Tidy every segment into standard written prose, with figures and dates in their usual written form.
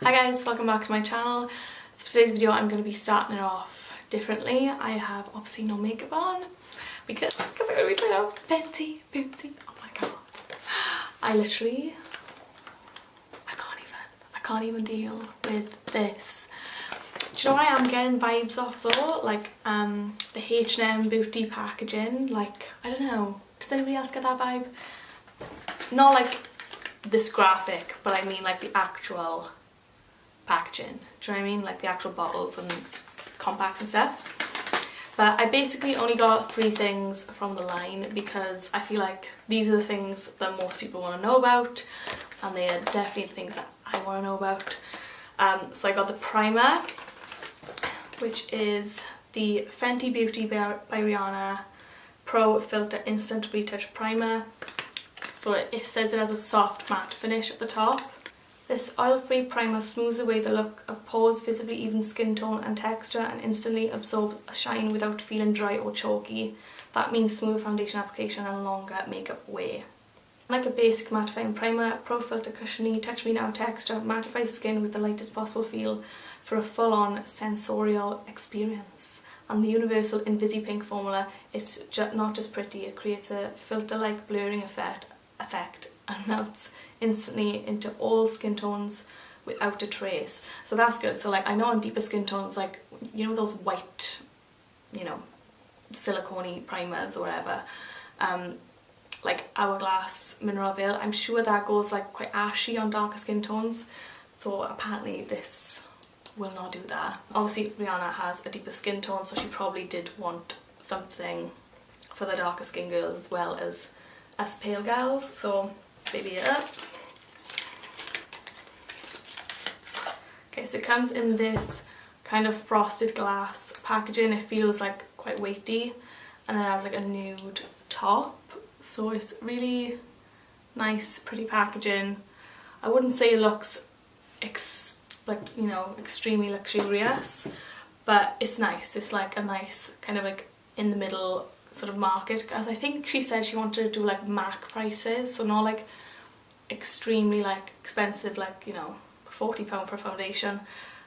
Hi guys, welcome back to my channel. So for today's video I'm going to be starting it off differently. I have obviously no makeup on because I'm going to be trying out Fenty Bootsy. Oh my god. I can't even deal with this. Do you know what I am getting vibes off though? Like the H&M booty packaging. Like, I don't know. Does anybody else get that vibe? Not like this graphic, but I mean like the actual packaging. Do you know what I mean? Like the actual bottles and compacts and stuff. But I basically only got 3 things from the line because I feel like these are the things that most people want to know about, and they are definitely the things that I want to know about. So I got the primer, which is the Fenty Beauty by Rihanna Pro Filter Instant Retouch Primer. So it says it has a soft matte finish at the top. This oil-free primer smooths away the look of pores, visibly even skin tone and texture, and instantly absorbs a shine without feeling dry or chalky. That means smooth foundation application and longer makeup wear. Like a basic mattifying primer, Pro Filter cushiony Touch Me Now texture mattifies skin with the lightest possible feel for a full-on sensorial experience. And the universal Invisi-Pink formula, it's not just pretty, it creates a filter-like blurring effect and melts instantly into all skin tones without a trace. So that's good. So like I know on deeper skin tones, like you know those white, you know, silicone-y primers or whatever, like Hourglass, Mineral Veil, I'm sure that goes like quite ashy on darker skin tones. So apparently this will not do that. Obviously Rihanna has a deeper skin tone, so she probably did want something for the darker skin girls as well as pale gals, so baby it up. Okay, so it comes in this kind of frosted glass packaging. It feels like quite weighty, and then it has like a nude top, so it's really nice, pretty packaging. I wouldn't say it looks like, you know, extremely luxurious, but it's nice. It's like a nice kind of like in the middle sort of market, as I think she said she wanted to do like MAC prices, so not like extremely like expensive, like, you know, £40 for a foundation.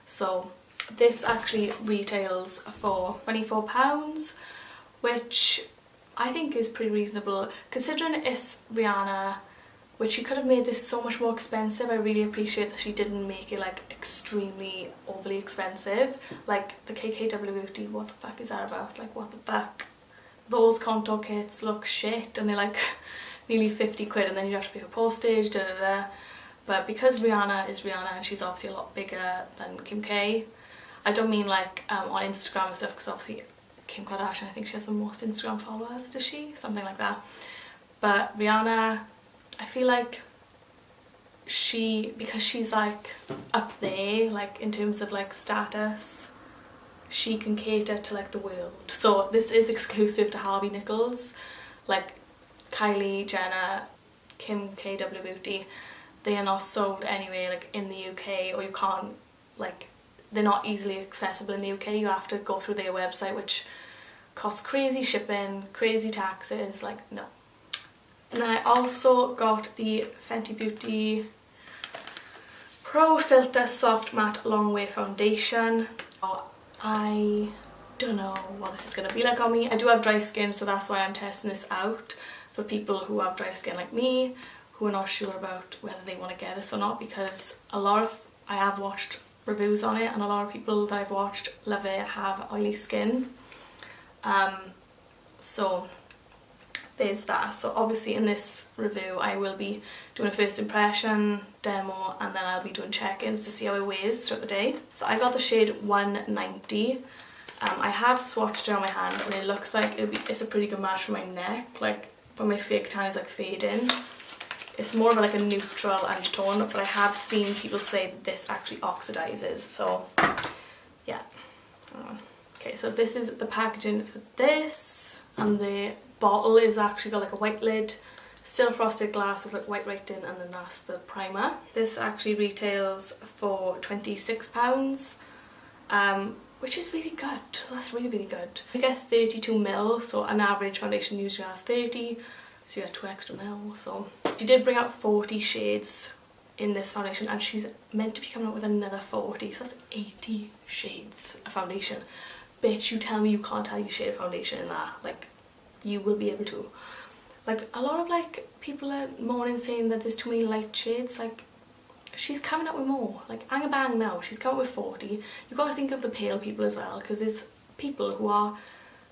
So this actually retails for £24, which I think is pretty reasonable considering it's Rihanna, which she could have made this so much more expensive. I really appreciate that she didn't make it like extremely overly expensive. Like the KKW Beauty, what the fuck is that about? Like what the fuck? Those contour kits look shit and they're like nearly 50 quid, and then you have to pay for postage, da da da. But because Rihanna is Rihanna and she's obviously a lot bigger than Kim K, I don't mean like on Instagram and stuff, because obviously Kim Kardashian, I think she has the most Instagram followers, does she? Something like that. But Rihanna, I feel like because she's like up there, like in terms of like status, she can cater to like the world. So this is exclusive to Harvey Nichols. Like Kylie Jenner, Kim KW Beauty, they are not sold anywhere like in the UK, or you can't, like, they're not easily accessible in the UK. You have to go through their website, which costs crazy shipping, crazy taxes, like no. And then I also got the Fenty Beauty Pro Filter Soft Matte Long Wear Foundation. I don't know what this is going to be like on me. I do have dry skin, so that's why I'm testing this out for people who have dry skin like me, who are not sure about whether they want to get this or not, because I have watched reviews on it and a lot of people that I've watched love it, have oily skin. So there's that. So obviously in this review I will be doing a first impression demo, and then I'll be doing check-ins to see how it wears throughout the day. So I got the shade 190. I have swatched it on my hand and it looks like it's a pretty good match for my neck, like when my fake tan is like fading. It's more of like a neutral undertone, but I have seen people say that this actually oxidizes, so yeah. Okay, so this is the packaging for this, and the bottle is actually got like a white lid, still frosted glass with like white writing, and then that's the primer. This actually retails for £26, which is really good. That's really, really good. You get 32ml, so an average foundation usually has 30, so you get 2 extra mil. So she did bring out 40 shades in this foundation, and she's meant to be coming out with another 40, so that's 80 shades of foundation. Bitch, you tell me you can't tell your shade of foundation in that. Like, you will be able to. Like, a lot of like people are moaning saying that there's too many light shades. Like, she's coming out with more. Like, hang a bang now, she's coming out with 40. You've got to think of the pale people as well, because there's people who are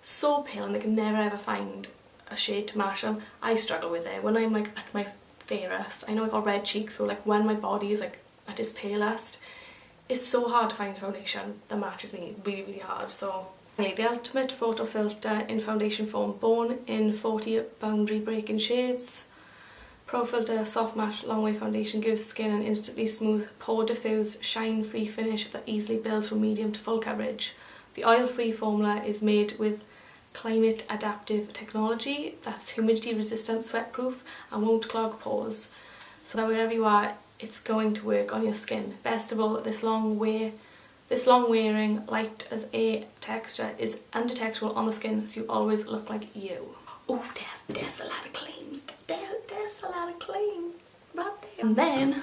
so pale and they can never ever find a shade to match them. I struggle with it when I'm like at my fairest. I know I got red cheeks, but like when my body is like at its palest, it's so hard to find foundation that matches me, really, really hard. So anyway, the ultimate photo filter in foundation form, born in 40 boundary breaking shades. Pro Filter Soft Matte Long Way Foundation gives skin an instantly smooth, pore diffuse, shine free finish that easily builds from medium to full coverage. The oil free formula is made with climate adaptive technology that's humidity resistant, sweat proof, and won't clog pores, so that wherever you are it's going to work on your skin. Best of all, this long wearing light as air texture is undetectable on the skin, so you always look like you. Oh, there's a lot of claims. There's a lot of claims right there.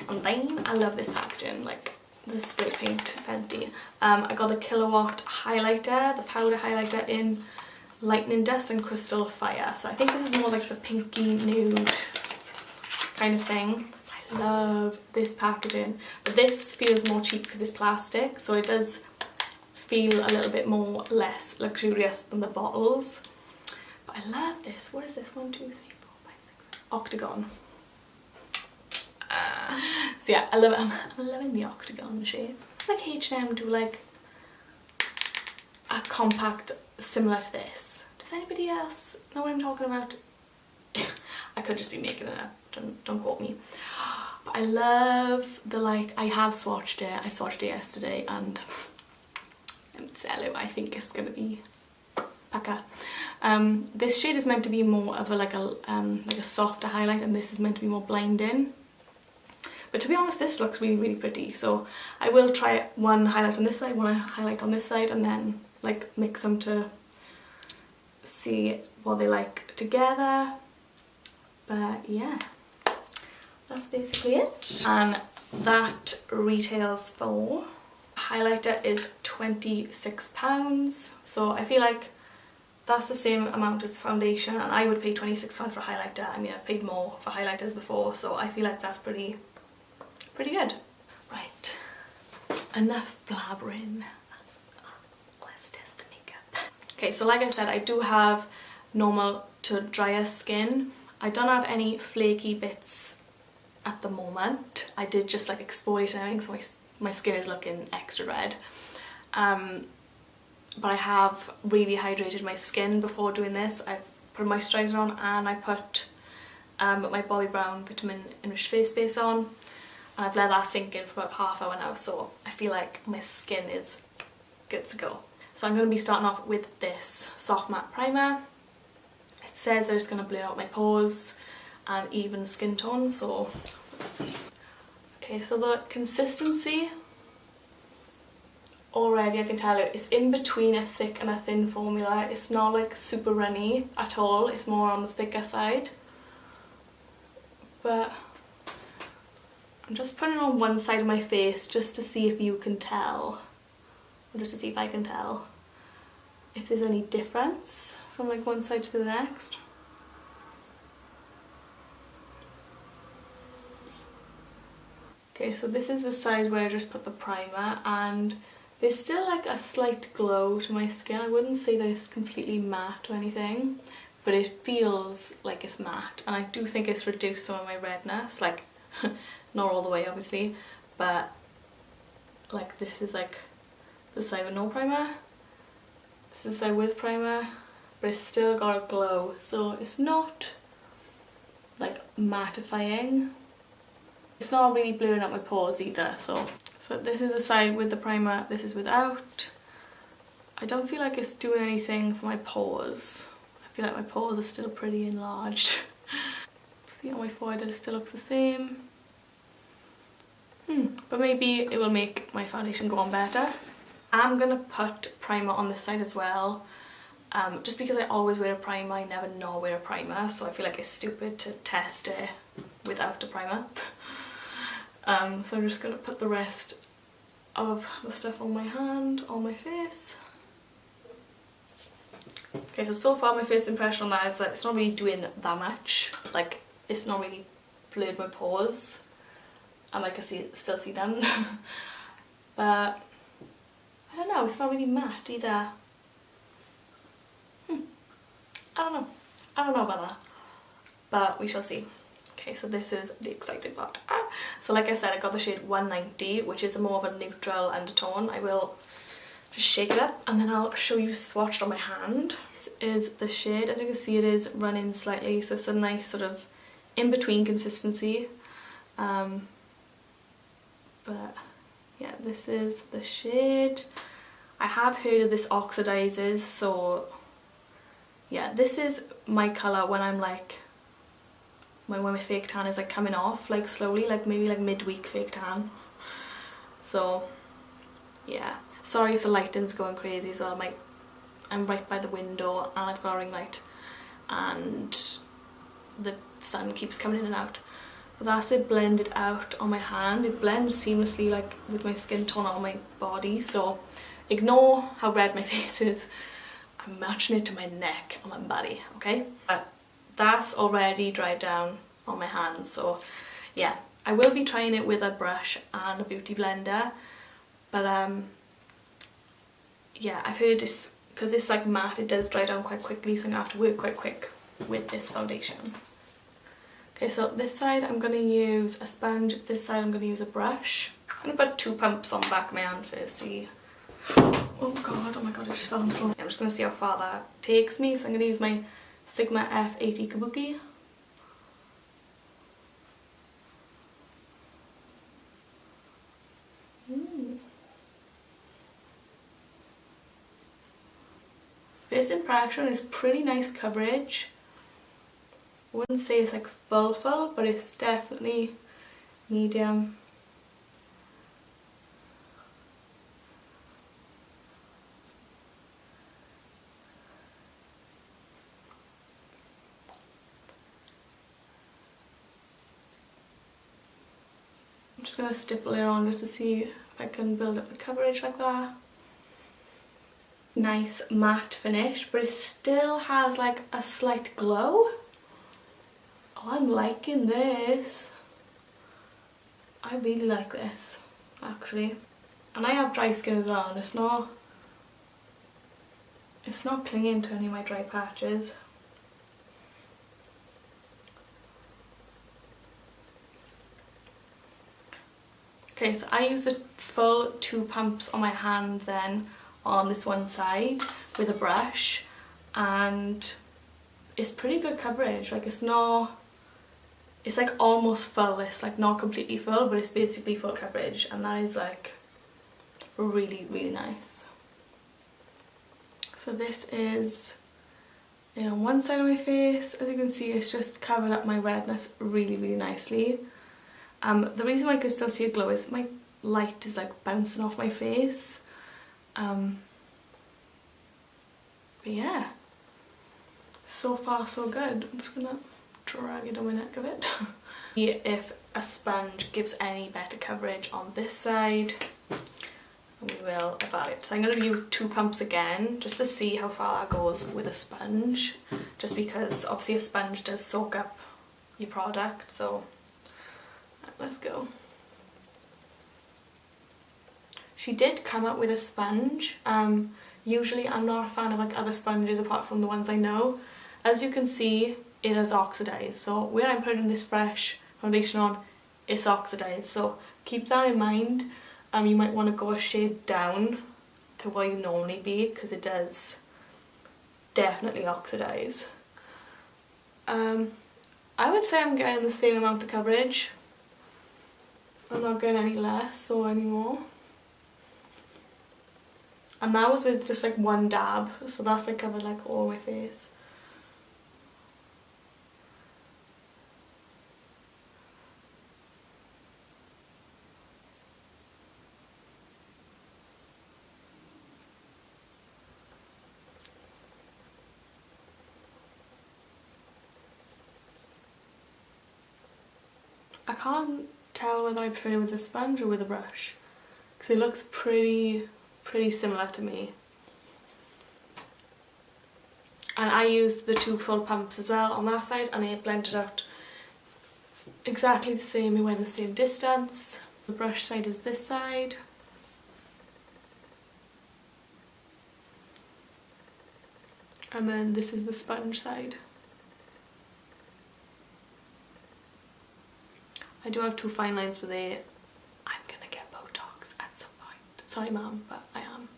And then I love this packaging, like the spray paint Fenty. I got the Kilowatt highlighter, the powder highlighter in Lightning Dust and Crystal Fire. So I think this is more like the pinky nude kind of thing. I love this packaging, but this feels more cheap because it's plastic, so it does feel a little bit more less luxurious than the bottles. But I love this. What is this? 1, 2, 3, 4, 5, 6. Octagon. So yeah, I'm loving the octagon shape. Like H&M do like a compact similar to this. Does anybody else know what I'm talking about? I could just be making it up, don't quote me. But I love the like, I have swatched it. I swatched it yesterday and I think it's gonna be paka. This shade is meant to be more of a like a softer highlight, and this is meant to be more blinding. But to be honest, this looks really, really pretty. So I will try one highlight on this side, one highlight on this side, and then like mix them to see what they like together. But yeah, that's basically it. And that retails for, highlighter is £26. So I feel like that's the same amount as the foundation, and I would pay £26 for a highlighter. I mean, I've paid more for highlighters before, so I feel like that's pretty good. Right, enough blabbering. Let's test the makeup. Okay, so like I said, I do have normal to drier skin. I don't have any flaky bits at the moment. I did just like exfoliate and everything, so my skin is looking extra red. But I have really hydrated my skin before doing this. I've put a moisturiser on, and I put my Bobbi Brown Vitamin Enriched Face Base on. And I've let that sink in for about half an hour now, so I feel like my skin is good to go. So I'm going to be starting off with this Soft Matte Primer. It says that it's going to blur out my pores and even skin tone, so let's see. Okay, so the consistency, already I can tell you, it's in between a thick and a thin formula. It's not like super runny at all, it's more on the thicker side. But I'm just putting it on one side of my face just to see if you can tell, or just to see if I can tell if there's any difference from like one side to the next. Okay, so this is the side where I just put the primer, and there's still like a slight glow to my skin. I wouldn't say that it's completely matte or anything, but it feels like it's matte, and I do think it's reduced some of my redness, like not all the way obviously, but like this is like the side with no primer, this is the side with primer, but it's still got a glow, so it's not like mattifying. It's not really blurring out my pores either, so this is the side with the primer, this is without. I don't feel like it's doing anything for my pores. I feel like my pores are still pretty enlarged. See on my forehead it still looks the same. But maybe it will make my foundation go on better. I'm gonna put primer on this side as well. Just because I always wear a primer, I never not wear a primer, so I feel like it's stupid to test it without a primer. So I'm just going to put the rest of the stuff on my hand, on my face. Okay, so far my first impression on that is that it's not really doing that much. Like, it's not really blurred my pores, and I can still see them. But I don't know, it's not really matte either. I don't know about that, but we shall see. Okay, so this is the exciting part. So like I said, I got the shade 190, which is more of a neutral undertone. I will just shake it up and then I'll show you swatched on my hand. This is the shade. As you can see, it is running slightly, so it's a nice sort of in-between consistency. But yeah, this is the shade. I have heard of this oxidizes, so yeah, this is my colour when I'm like, when my fake tan is like coming off, like slowly, like maybe like midweek fake tan. So yeah, sorry if the lighting's going crazy as well. I'm right by the window and I've got a ring light and the sun keeps coming in and out. But that's it blended out on my hand. It blends seamlessly like with my skin tone on my body, so ignore how red my face is. I'm matching it to my neck on my body, okay? That's already dried down on my hands, so yeah, I will be trying it with a brush and a beauty blender, but yeah, I've heard this, because it's like matte, it does dry down quite quickly, so I'm gonna have to work quite quick with this foundation. Okay, so this side I'm gonna use a sponge, this side I'm gonna use a brush. I'm gonna put 2 pumps on the back of my hand first, see. Oh god, oh my god, it just fell on the floor. I'm just gonna see how far that takes me, so I'm gonna use my Sigma F80 Kabuki. First impression is pretty nice coverage. I wouldn't say it's like full, but it's definitely medium. I'm just going to stipple it on just to see if I can build up the coverage like that. Nice matte finish, but it still has like a slight glow. Oh, I'm liking this. I really like this, actually. And I have dry skin as well, and it's not clinging to any of my dry patches. Okay, so I use the full 2 pumps on my hand then on this one side with a brush, and it's pretty good coverage. Like, it's like almost full. It's like not completely full, but it's basically full coverage, and that is like really, really nice. So this is on one side of my face. As you can see, it's just covered up my redness really, really nicely. The reason why I can still see a glow is my light is like bouncing off my face. But yeah, so far so good. I'm just gonna drag it on my neck a bit. See if a sponge gives any better coverage on this side. We will evaluate. So I'm going to use 2 pumps again just to see how far that goes with a sponge, just because obviously a sponge does soak up your product. So let's go. She did come up with a sponge. Usually I'm not a fan of like other sponges apart from the ones I know. As you can see, it is oxidized, so where I'm putting this fresh foundation on, it's oxidized, so keep that in mind. You might want to go a shade down to where you normally be, because it does definitely oxidize. I would say I'm getting the same amount of coverage. I'm not getting any less or any more. And that was with just like 1 dab, so that's like covered like all my face. I can't tell whether I prefer it with a sponge or with a brush, because it looks pretty similar to me. And I used the 2 full pumps as well on that side, and it blended out exactly the same. It went the same distance. The brush side is this side. And then this is the sponge side. I do have 2 fine lines with it. I'm gonna get Botox at some point. Sorry mum, but I am.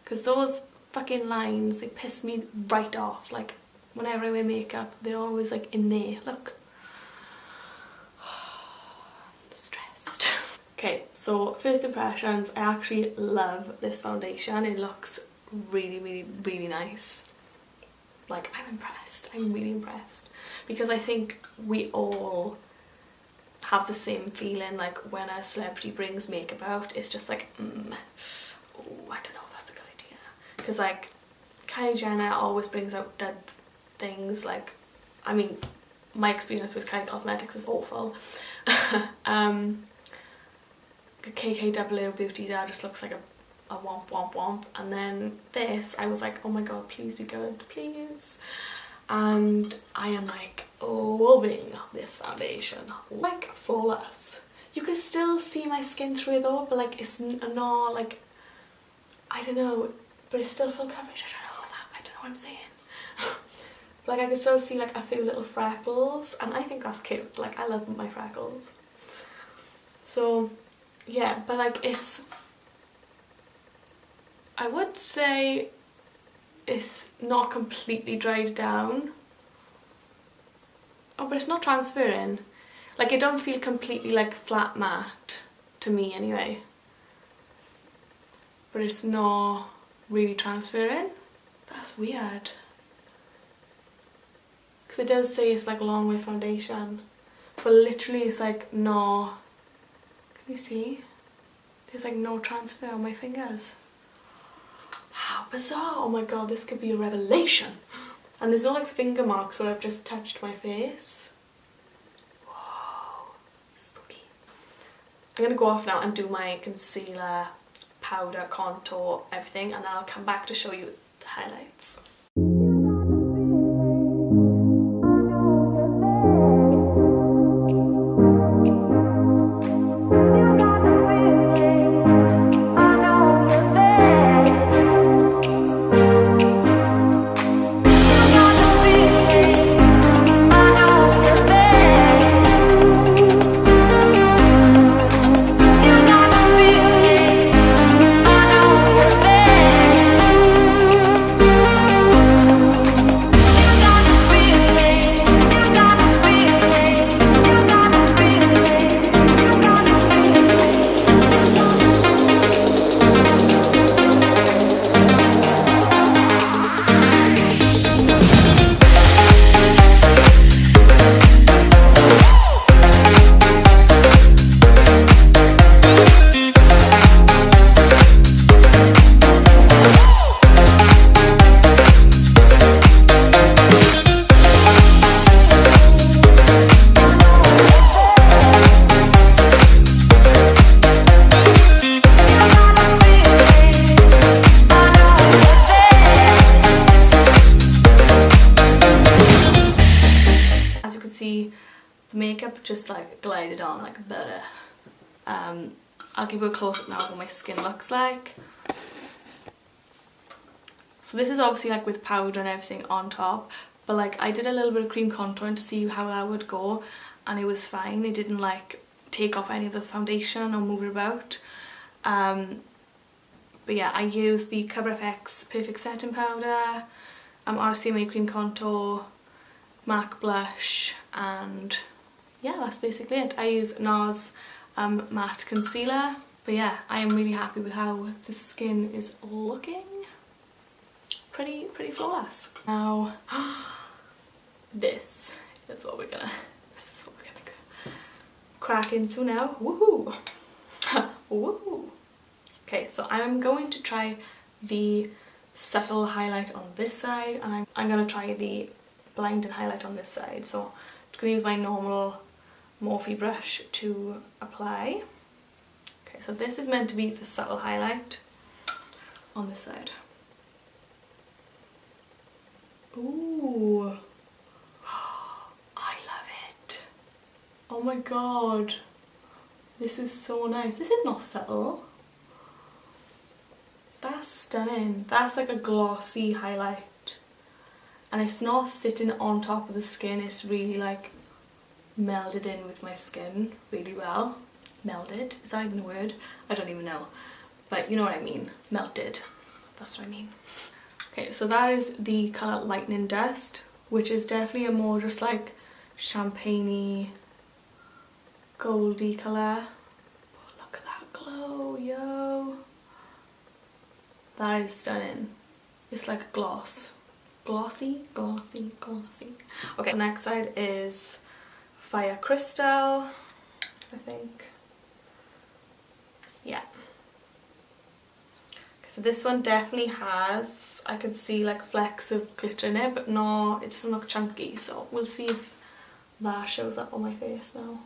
Because those fucking lines, they piss me right off. Like, whenever I wear makeup, they're always like in there. Look. I'm stressed. Okay, so first impressions, I actually love this foundation. It looks really nice. Like, I'm impressed. I'm really impressed. Because I think we all have the same feeling, like when a celebrity brings makeup out, it's just like, oh, I don't know if that's a good idea. Because like, Kylie Jenner always brings out dead things. Like, I mean, my experience with Kylie Cosmetics is awful. The KKW Beauty there just looks like a womp. And then this, I was like, oh my god, please be good, please. And I am like loving this foundation, like flawless. You can still see my skin through it though, but like it's not like, I don't know, but it's still full coverage. I don't know what I'm saying. Like, I can still see like a few little freckles, and I think that's cute. Like, I love my freckles. So yeah, but like it's, I would say it's not completely dried down. Oh, but it's not transferring. Like, it don't feel completely like flat matte to me anyway. But it's not really transferring. That's weird. Because it does say it's like long wear foundation, but literally it's like no. Can you see? There's like no transfer on my fingers. How bizarre. Oh my god, this could be a revelation. And there's no like finger marks where I've just touched my face. Whoa, spooky. I'm gonna go off now and do my concealer, powder, contour, everything, and then I'll come back to show you the highlights. Makeup just like glided on like butter. I'll give you a close up now of what my skin looks like. So this is obviously like with powder and everything on top, but like I did a little bit of cream contouring to see how that would go, and it was fine. It didn't like take off any of the foundation or move it about. But yeah, I used the Cover FX Perfect Setting Powder, RCMA Cream Contour, MAC Blush, and yeah, that's basically it. I use NARS Matte Concealer. But yeah, I am really happy with how the skin is looking. Pretty flawless. Now, this is what we're gonna crack into now. Woohoo! Woohoo! Okay, so I'm going to try the subtle highlight on this side, and I'm gonna try the blinding highlight on this side. So I'm gonna use my normal Morphe brush to apply. Okay, so this is meant to be the subtle highlight on this side. Ooh, I love it. Oh my god, this is so nice. This is not subtle. That's stunning. That's like a glossy highlight, and it's not sitting on top of the skin, it's really like melded in with my skin really well. Melded, is that even a word? I don't even know, but you know what I mean. Melted, that's what I mean. Okay, so that is the colour Lightning Dust, which is definitely a more just like champagne-y, goldy colour. Oh, look at that glow, yo. That is stunning. It's like a gloss. Glossy, glossy, glossy. Okay, the next side is Fire Crystal, I think. Yeah. So this one definitely has, I can see like flecks of glitter in it, but no, it doesn't look chunky, so we'll see if that shows up on my face now.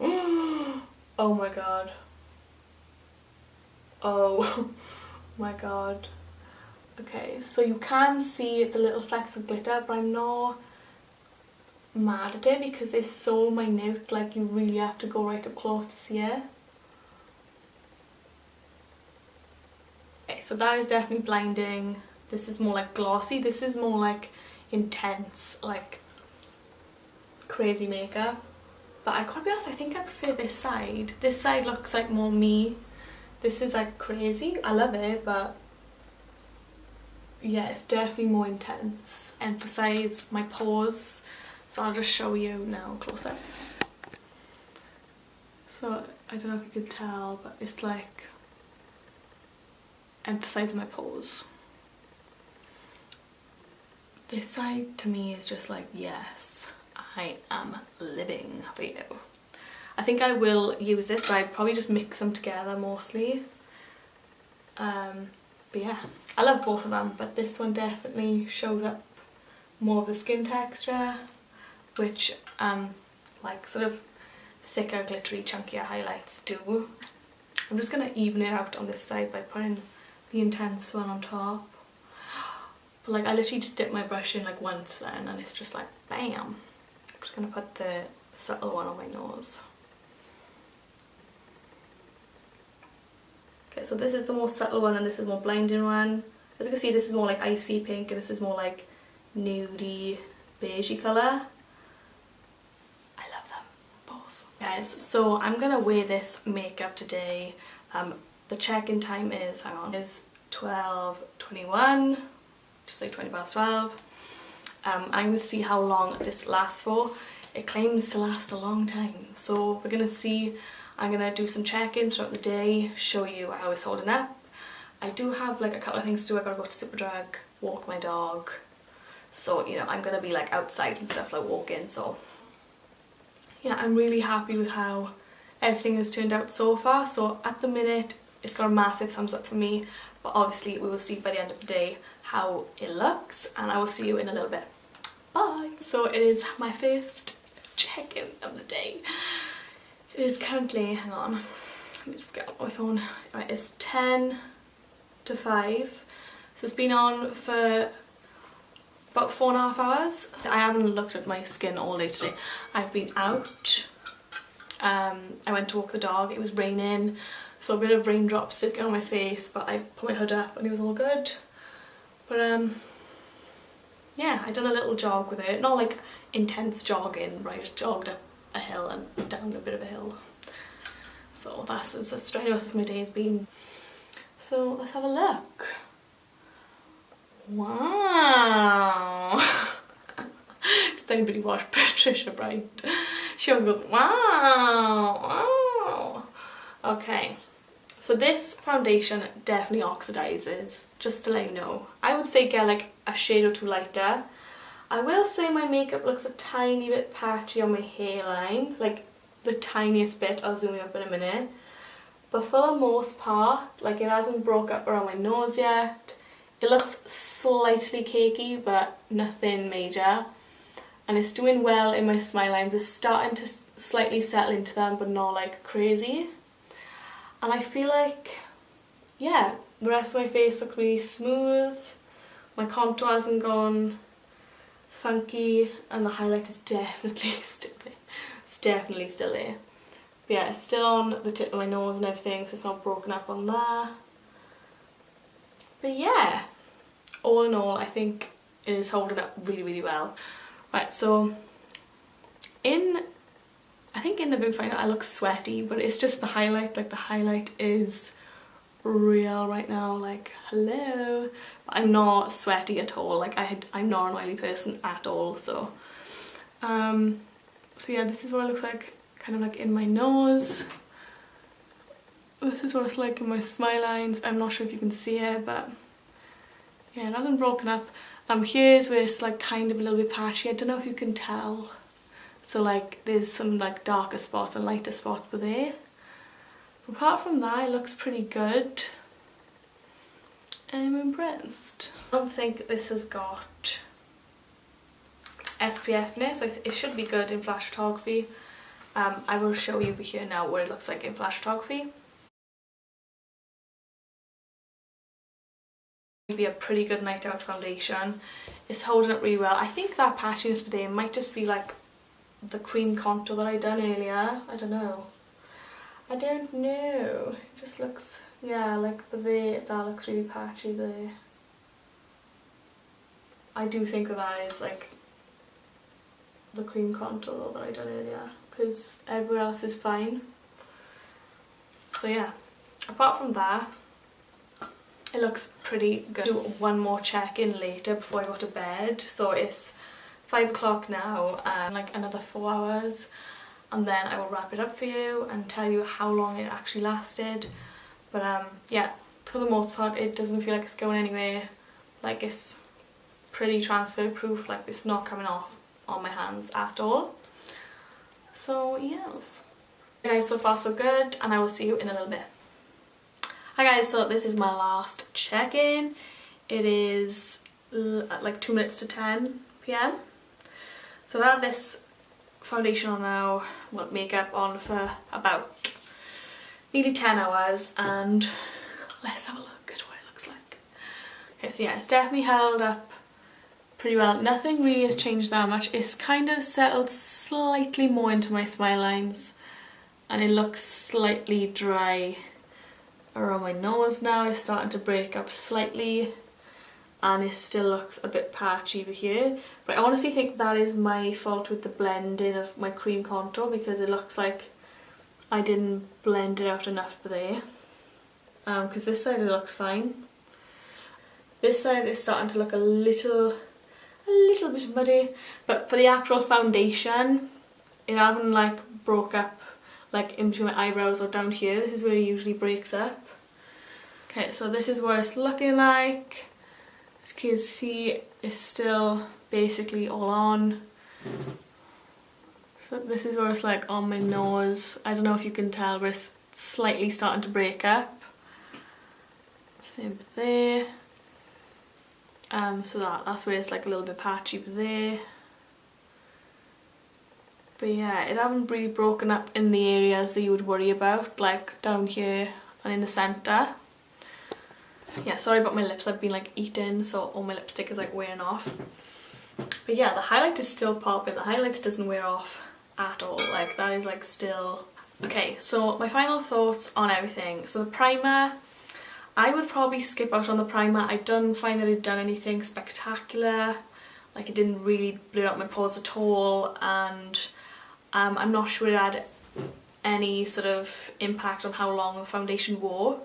Oh my god. Oh my god. Okay, so you can see the little flecks of glitter, but I'm not mad at it because it's so minute, like you really have to go right up close to see it. Okay, so that is definitely blinding. This is more like glossy, this is more like intense, like crazy makeup. But I gotta be honest, I think I prefer this side. This side looks like more me. This is like crazy. I love it, but yeah, it's definitely more intense. Emphasize my pores. So I'll just show you now closer. So I don't know if you can tell, but it's like emphasizing my pores. This side to me is just like, yes, I am living for you. I think I will use this, but I'd probably just mix them together mostly. But yeah, I love both of them, but this one definitely shows up more of the skin texture, which like sort of thicker, glittery, chunkier highlights do. I'm just going to even it out on this side by putting the intense one on top. But like I literally just dip my brush in like once then and it's just like bam. I'm just going to put the subtle one on my nose. Okay, so this is the more subtle one and this is more blinding one. As you can see, this is more like icy pink and this is more like nudie, beigey colour. I love them both. Guys, so I'm going to wear this makeup today. The check-in time is, hang on, is 12:21, just like 20 past 12. I'm going to see how long this lasts for. It claims to last a long time, so we're going to see. I'm going to do some check-ins throughout the day, show you how it's holding up. I do have like a couple of things to do. I got to go to Superdrug, walk my dog, so you know I'm going to be like outside and stuff, like walking. So yeah, I'm really happy with how everything has turned out so far. So at the minute it's got a massive thumbs up for me, but obviously we will see by the end of the day how it looks, and I will see you in a little bit. Bye! So it is my first check-in of the day. It is currently, hang on, let me just get up my phone. Right, it's 10 to 5. So it's been on for about 4.5 hours. I haven't looked at my skin all day today. I've been out. I went to walk the dog. It was raining, so a bit of raindrops did get on my face, but I put my hood up and it was all good. But yeah, I done a little jog with it. Not like intense jogging, but I just jogged up a hill and down a bit of a hill. So that's as strenuous as my day has been. So let's have a look. Wow. Does anybody watch Patricia Bright? She always goes, wow, wow. Okay, so this foundation definitely oxidizes, just to let you know. I would say get like a shade or two lighter. I will say my makeup looks a tiny bit patchy on my hairline, like the tiniest bit. I'll zoom up in a minute. But for the most part, like it hasn't broke up around my nose yet. It looks slightly cakey, but nothing major. and it's doing well in my smile lines. It's starting to slightly settle into them, but not like crazy. And I feel like, yeah, the rest of my face looks really smooth. My contour hasn't gone funky, and the highlight is definitely still there. It's definitely still there. But yeah, it's still on the tip of my nose and everything, so it's not broken up on there. But yeah, all in all, I think it is holding up really, really well. Right, so I think in the viewfinder I look sweaty, but it's just the highlight. Like, the highlight is real right now, like, hello. I'm not sweaty at all. Like, I'm not an oily person at all, so so yeah, this is what it looks like kind of like in my nose. This is what it's like in my smile lines. I'm not sure if you can see it, but yeah, it hasn't broken up. Here's where it's like kind of a little bit patchy. I don't know if you can tell. So like there's some like darker spots and lighter spots but there. But apart from that, it looks pretty good. I'm impressed. I don't think this has got SPF-ness. It should be good in flash photography. I will show you here now what it looks like in flash photography. Be a pretty good night out foundation. It's holding up really well. I think that patchiness today might just be like the cream contour that I done earlier. I don't know. It just looks, yeah, like that looks really patchy there. I do think that is like the cream contour that I done earlier, because everywhere else is fine. So yeah, apart from that, it looks pretty good. Do one more check-in later before I go to bed. So it's 5 o'clock now, and like another 4 hours, and then I will wrap it up for you and tell you how long it actually lasted. But yeah, for the most part it doesn't feel like it's going anywhere. Like, it's pretty transfer proof. Like, it's not coming off on my hands at all. So yes. Okay guys, so far so good, and I will see you in a little bit. Hi guys, so this is my last check-in. It is like 2 minutes to 10 PM. So I have this foundation on now, well, makeup on for about nearly 10 hours, and let's have a look at what it looks like. Okay, so yeah, it's definitely held up pretty well. Nothing really has changed that much. It's kind of settled slightly more into my smile lines, and it looks slightly dry around my nose now. It's starting to break up slightly, and it still looks a bit patchy over here, but I honestly think that is my fault with the blending of my cream contour, because it looks like I didn't blend it out enough there. Because this side it looks fine. This side is starting to look a little bit muddy, but for the actual foundation, it hasn't like broke up like in between my eyebrows or down here. This is where it usually breaks up. Okay, so this is what it's looking like. As you can see, it's still basically all on. So this is what it's like on my nose. I don't know if you can tell, but it's slightly starting to break up. Same there. So that's where it's like a little bit patchy there. But yeah, it hasn't really broken up in the areas that you would worry about, like down here and in the centre. Yeah, sorry about my lips, I've been like eating, so all my lipstick is like wearing off. But yeah, the highlight is still popping. The highlight doesn't wear off at all. Like, that is like still... Okay, so my final thoughts on everything. So the primer, I would probably skip out on the primer. I don't find that it done anything spectacular. Like, it didn't really blur out my pores at all, and I'm not sure it had any sort of impact on how long the foundation wore.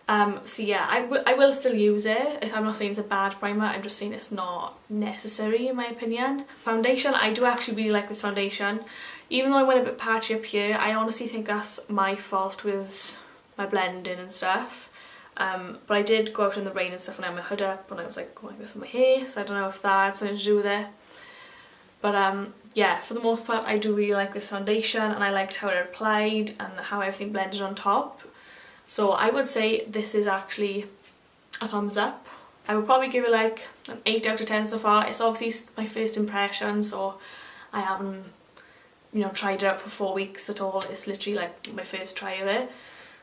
So yeah, I will still use it. I'm not saying it's a bad primer, I'm just saying it's not necessary in my opinion. Foundation, I do actually really like this foundation. Even though I went a bit patchy up here, I honestly think that's my fault with my blending and stuff. But I did go out in the rain and stuff and I had my hood up and I was like going with my hair, so I don't know if that had something to do with it. But yeah, for the most part I do really like this foundation, and I liked how it applied and how everything blended on top. So I would say this is actually a thumbs up. I would probably give it like an 8 out of 10 so far. It's obviously my first impression, so I haven't, you know, tried it out for 4 weeks at all. It's literally like my first try of it.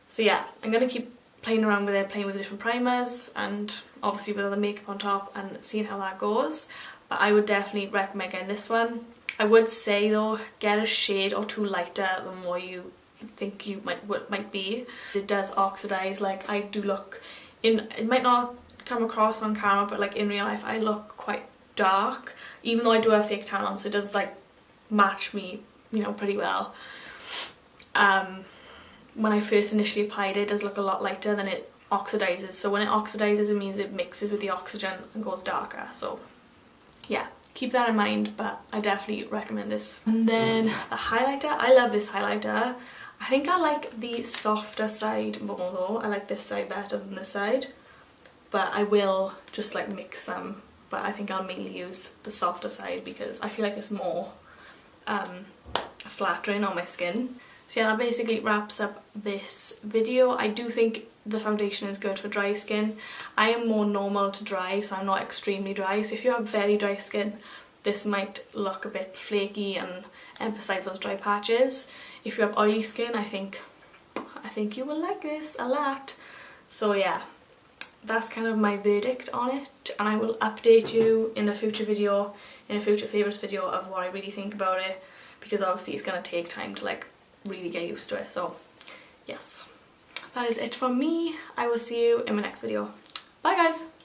So yeah, I'm going to keep playing around with it, playing with the different primers and obviously with the makeup on top and seeing how that goes. But I would definitely recommend getting this one. I would say though, get a shade or two lighter than what you think you might be. It does oxidize. Like I do look in, it might not come across on camera, but like in real life I look quite dark, even though I do have fake tan on, so it does like match me, you know, pretty well. When I first initially applied it, it does look a lot lighter, than it oxidizes. So when it oxidizes, it means it mixes with the oxygen and goes darker. So yeah, keep that in mind, but I definitely recommend this. And then the highlighter, I love this highlighter. I think I like the softer side more though. I like this side better than this side, but I will just like mix them. But I think I'll mainly use the softer side because I feel like it's more flattering on my skin. So yeah, that basically wraps up this video. I do think the foundation is good for dry skin. I am more normal to dry, so I'm not extremely dry. So if you have very dry skin, this might look a bit flaky and emphasize those dry patches. If you have oily skin, I think you will like this a lot. So yeah, that's kind of my verdict on it, and I will update you in a future video, in a future favourites video, of what I really think about it, because obviously it's going to take time to like really get used to it. So yes, that is it from me. I will see you in my next video. Bye guys!